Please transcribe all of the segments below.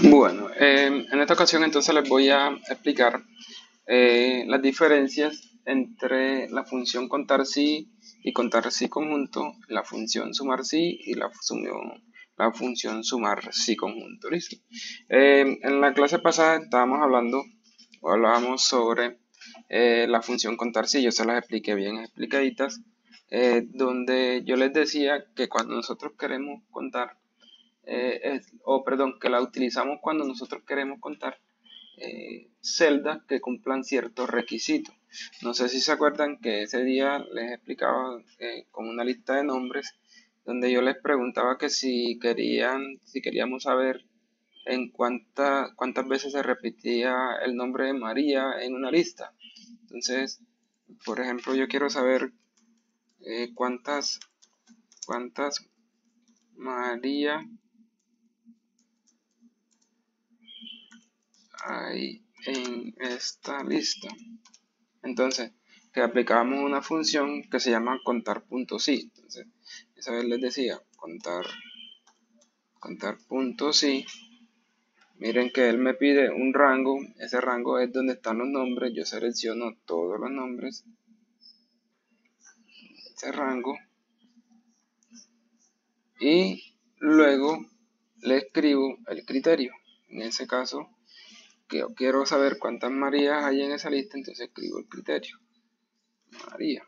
Bueno, en esta ocasión entonces les voy a explicar las diferencias entre la función contar sí y contar sí conjunto, la función sumar sí y la función sumar sí conjunto. ¿Listo? En la clase pasada estábamos hablando o hablábamos sobre la función contar sí, yo se las expliqué bien explicaditas, donde yo les decía que cuando nosotros queremos contar que la utilizamos cuando nosotros queremos contar celdas que cumplan ciertos requisitos. No sé si se acuerdan que ese día les explicaba con una lista de nombres donde yo les preguntaba que si queríamos saber cuántas veces se repetía el nombre de María en una lista. Entonces, por ejemplo, yo quiero saber cuántas María hay en esta lista. Entonces, que aplicábamos una función que se llama contar.sí. Entonces, esa vez les decía contar.sí. Miren que él me pide un rango. Ese rango es donde están los nombres. Yo selecciono todos los nombres. Ese rango. Y luego le escribo el criterio. En ese caso, que yo quiero saber cuántas Marías hay en esa lista, entonces escribo el criterio. María.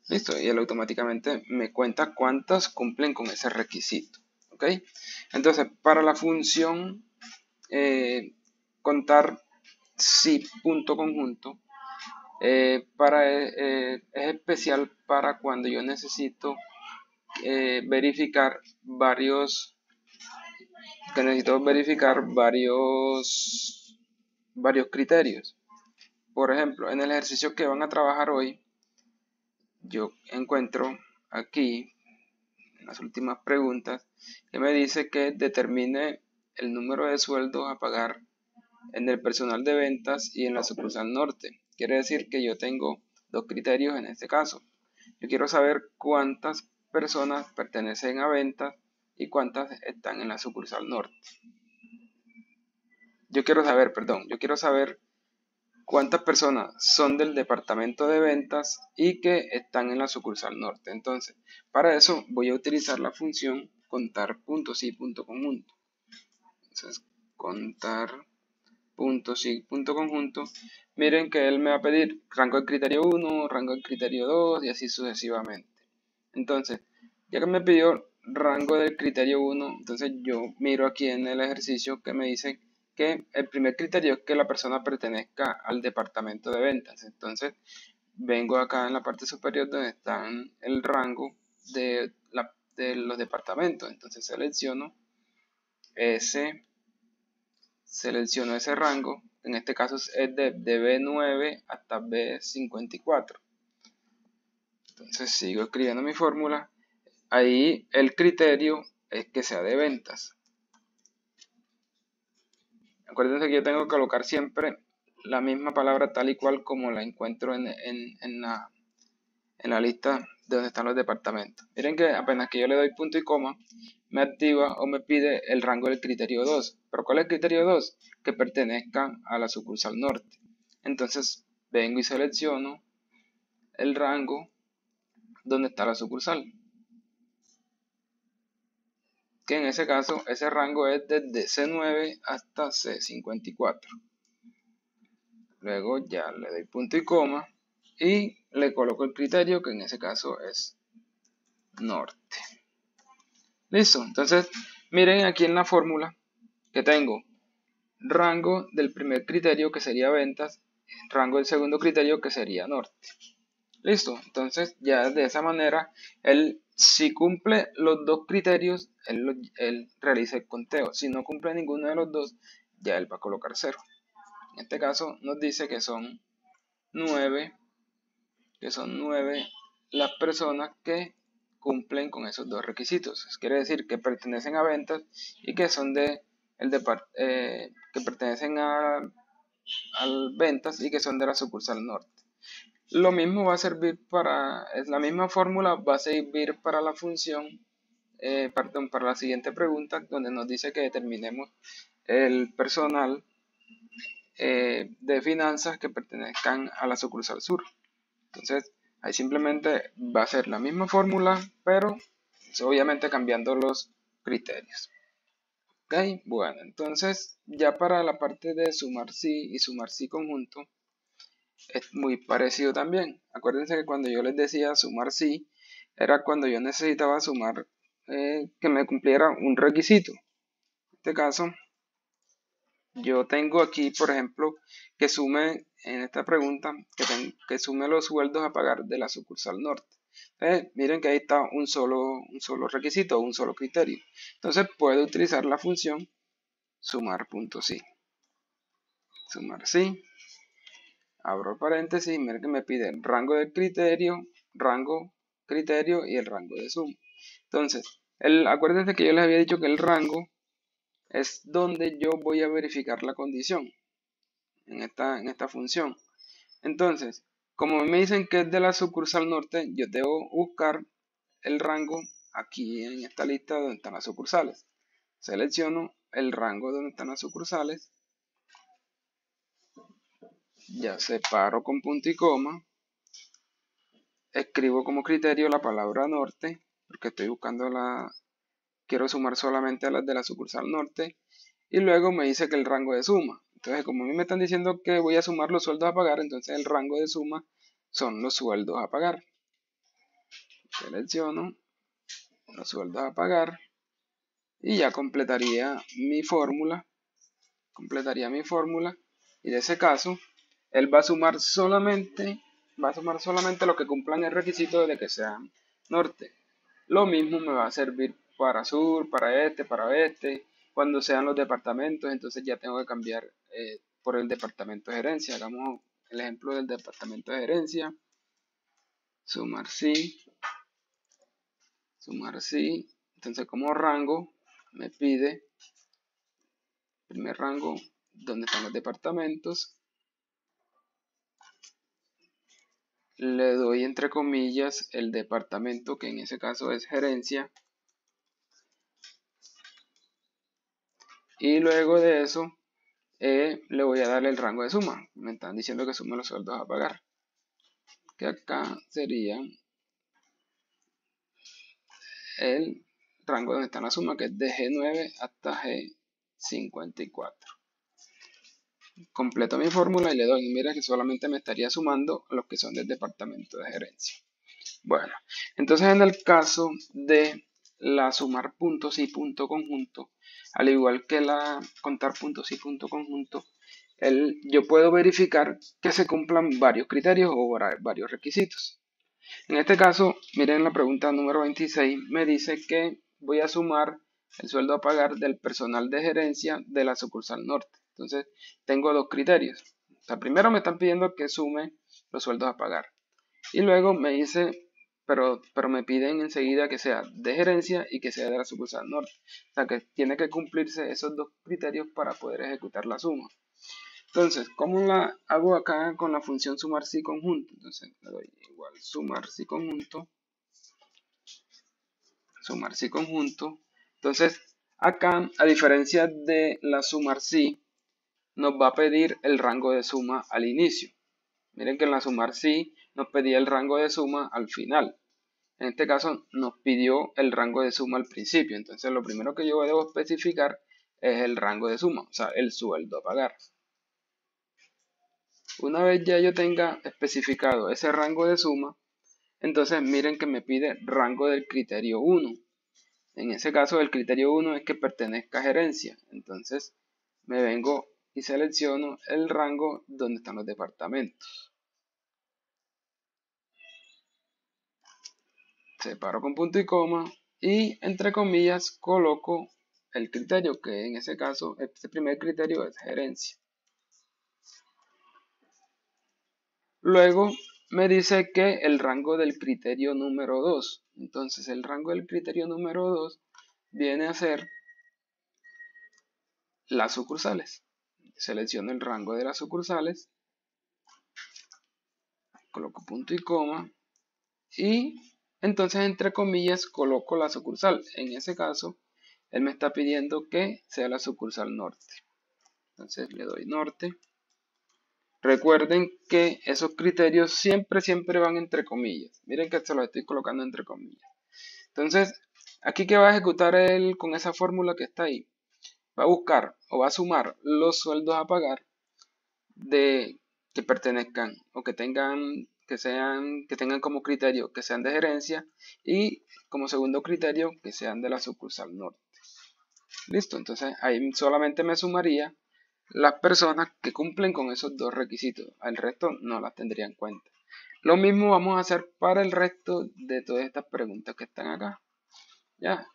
Listo, y él automáticamente me cuenta cuántas cumplen con ese requisito. ¿Ok? Entonces, para la función contar sí punto conjunto, es especial para cuando yo necesito verificar varios criterios. Por ejemplo, en el ejercicio que van a trabajar hoy, yo encuentro aquí en las últimas preguntas que me dice que determine el número de sueldos a pagar en el personal de ventas y en la sucursal norte. Quiere decir que yo tengo dos criterios en este caso. Yo quiero saber cuántas personas pertenecen a ventas y cuántas están en la sucursal norte. Yo quiero saber cuántas personas son del departamento de ventas y que están en la sucursal norte. Entonces, para eso voy a utilizar la función contar.sí.conjunto. Entonces, contar.sí.conjunto. Miren que él me va a pedir rango de criterio 1, rango de criterio 2 y así sucesivamente. Entonces, ya que me pidió rango del criterio 1, entonces yo miro aquí en el ejercicio que me dice que el primer criterio es que la persona pertenezca al departamento de ventas. Entonces, vengo acá en la parte superior donde están el rango de los departamentos. Entonces, selecciono ese rango. En este caso es de B9 hasta B54. Entonces, sigo escribiendo mi fórmula. Ahí el criterio es que sea de ventas. Acuérdense que yo tengo que colocar siempre la misma palabra tal y cual como la encuentro en la lista de donde están los departamentos. Miren que apenas que yo le doy punto y coma, me activa o me pide el rango del criterio 2. ¿Pero cuál es el criterio 2? Que pertenezca a la sucursal norte. Entonces vengo y selecciono el rango donde está la sucursal. Que en ese caso, ese rango es desde C9 hasta C54. Luego ya le doy punto y coma y le coloco el criterio que en ese caso es norte. Listo, entonces miren aquí en la fórmula que tengo rango del primer criterio que sería ventas, rango del segundo criterio que sería norte. Listo, entonces ya de esa manera él si cumple los dos criterios, él realiza el conteo. Si no cumple ninguno de los dos, ya él va a colocar 0. En este caso nos dice que son 9 las personas que cumplen con esos dos requisitos. Quiere decir que pertenecen a ventas y que son que pertenecen a ventas y que son de la sucursal norte. Lo mismo va a servir la misma fórmula va a servir para la función para la siguiente pregunta, donde nos dice que determinemos el personal de finanzas que pertenezcan a la sucursal sur. Entonces, ahí simplemente va a ser la misma fórmula, pero obviamente cambiando los criterios. Ok, bueno, entonces ya para la parte de sumar sí y sumar sí conjunto, es muy parecido también. Acuérdense que cuando yo les decía sumar sí, era cuando yo necesitaba sumar que me cumpliera un requisito. En este caso, yo tengo aquí, por ejemplo, que sume, en esta pregunta, que sume los sueldos a pagar de la sucursal norte. Miren que ahí está un solo requisito, un solo criterio. Entonces puedo utilizar la función sumar punto sí. Sumar sí. Abro paréntesis, miren que me pide el rango del criterio, rango, criterio y el rango de suma. Entonces, acuérdense que yo les había dicho que el rango es donde yo voy a verificar la condición en esta función. Entonces, como me dicen que es de la sucursal norte, yo debo buscar el rango aquí en esta lista donde están las sucursales. Selecciono el rango donde están las sucursales. Ya separo con punto y coma. Escribo como criterio la palabra norte, porque estoy buscando quiero sumar solamente a las de la sucursal norte. Y luego me dice que el rango de suma. Entonces, como a mí me están diciendo que voy a sumar los sueldos a pagar, entonces el rango de suma son los sueldos a pagar. Selecciono los sueldos a pagar y ya completaría mi fórmula. Y de ese caso, él va a sumar solamente lo que cumplan el requisito de que sean norte. Lo mismo me va a servir para sur, para este. Cuando sean los departamentos, entonces ya tengo que cambiar por el departamento de gerencia. Hagamos el ejemplo del departamento de gerencia. Sumar sí. Entonces como rango me pide primer rango donde están los departamentos. Le doy entre comillas el departamento, que en ese caso es gerencia. Y luego de eso le voy a dar el rango de suma. Me están diciendo que sume los sueldos a pagar, que acá sería el rango donde está la suma, que es de G9 hasta G54. Completo mi fórmula y le doy, mira que solamente me estaría sumando los que son del departamento de gerencia. Bueno, entonces en el caso de la sumar puntos y punto conjunto, al igual que la contar puntos y punto conjunto, yo puedo verificar que se cumplan varios criterios o varios requisitos. En este caso, miren la pregunta número 26, me dice que voy a sumar el sueldo a pagar del personal de gerencia de la sucursal norte. Entonces, tengo dos criterios. O sea, primero me están pidiendo que sume los sueldos a pagar. Y luego me dice, pero me piden enseguida que sea de gerencia y que sea de la sucursal norte. O sea, que tiene que cumplirse esos dos criterios para poder ejecutar la suma. Entonces, ¿cómo la hago acá con la función sumar sí conjunto? Entonces, le doy igual sumar sí conjunto. Sumar sí conjunto. Entonces, acá, a diferencia de la sumar sí, nos va a pedir el rango de suma al inicio. Miren que en la sumar sí nos pedía el rango de suma al final. En este caso nos pidió el rango de suma al principio. Entonces, lo primero que yo debo especificar es el rango de suma, o sea, el sueldo a pagar. Una vez ya yo tenga especificado ese rango de suma, entonces miren que me pide rango del criterio 1. En ese caso el criterio 1 es que pertenezca a gerencia. Entonces me vengo y selecciono el rango donde están los departamentos. Separo con punto y coma y entre comillas coloco el criterio, que en ese caso este primer criterio es gerencia. Luego me dice que el rango del criterio número 2. Entonces el rango del criterio número 2 viene a ser las sucursales. Selecciono el rango de las sucursales, coloco punto y coma y entonces entre comillas coloco la sucursal. En ese caso, él me está pidiendo que sea la sucursal norte. Entonces le doy norte. Recuerden que esos criterios siempre van entre comillas. Miren que se los estoy colocando entre comillas. Entonces, aquí que va a ejecutar él con esa fórmula que está ahí. Va a buscar o va a sumar los sueldos a pagar de que pertenezcan o que tengan como criterio que sean de gerencia y como segundo criterio que sean de la sucursal norte. Listo, entonces ahí solamente me sumaría las personas que cumplen con esos dos requisitos. Al resto no las tendría en cuenta. Lo mismo vamos a hacer para el resto de todas estas preguntas que están acá. Ya,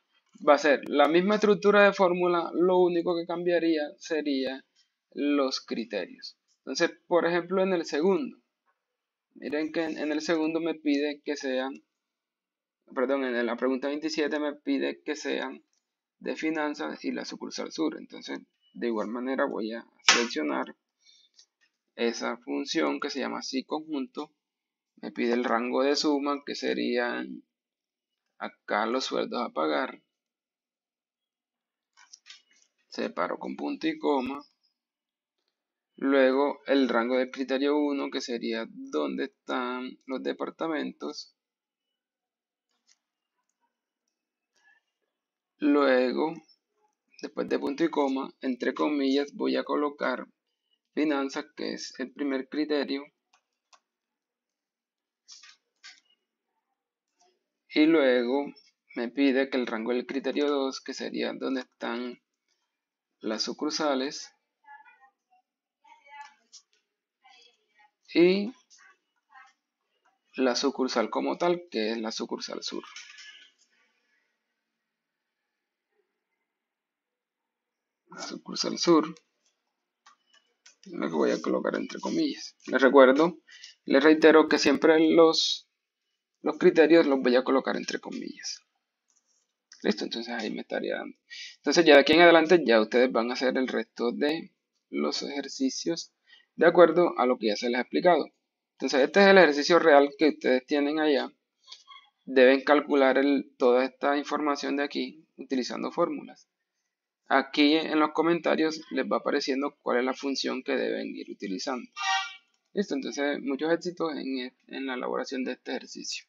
va a ser la misma estructura de fórmula, lo único que cambiaría sería los criterios. Entonces, por ejemplo, en el segundo, miren que en el segundo me pide que sean, perdón, en la pregunta 27 me pide que sean de finanzas y la sucursal sur. Entonces, de igual manera voy a seleccionar esa función que se llama si conjunto. Me pide el rango de suma, que serían acá los sueldos a pagar. Separo con punto y coma. Luego el rango del criterio 1, que sería dónde están los departamentos. Luego, después de punto y coma, entre comillas, voy a colocar finanzas, que es el primer criterio. Y luego me pide que el rango del criterio 2, que sería donde están las sucursales. Y la sucursal como tal, que es la sucursal sur. La sucursal sur, lo que voy a colocar entre comillas. Les reitero que siempre los criterios los voy a colocar entre comillas. Listo, entonces ahí me estaría dando. Entonces ya de aquí en adelante ya ustedes van a hacer el resto de los ejercicios de acuerdo a lo que ya se les ha explicado. Entonces este es el ejercicio real que ustedes tienen allá. Deben calcular toda esta información de aquí utilizando fórmulas. Aquí en los comentarios les va apareciendo cuál es la función que deben ir utilizando. Listo, entonces muchos éxitos en la elaboración de este ejercicio.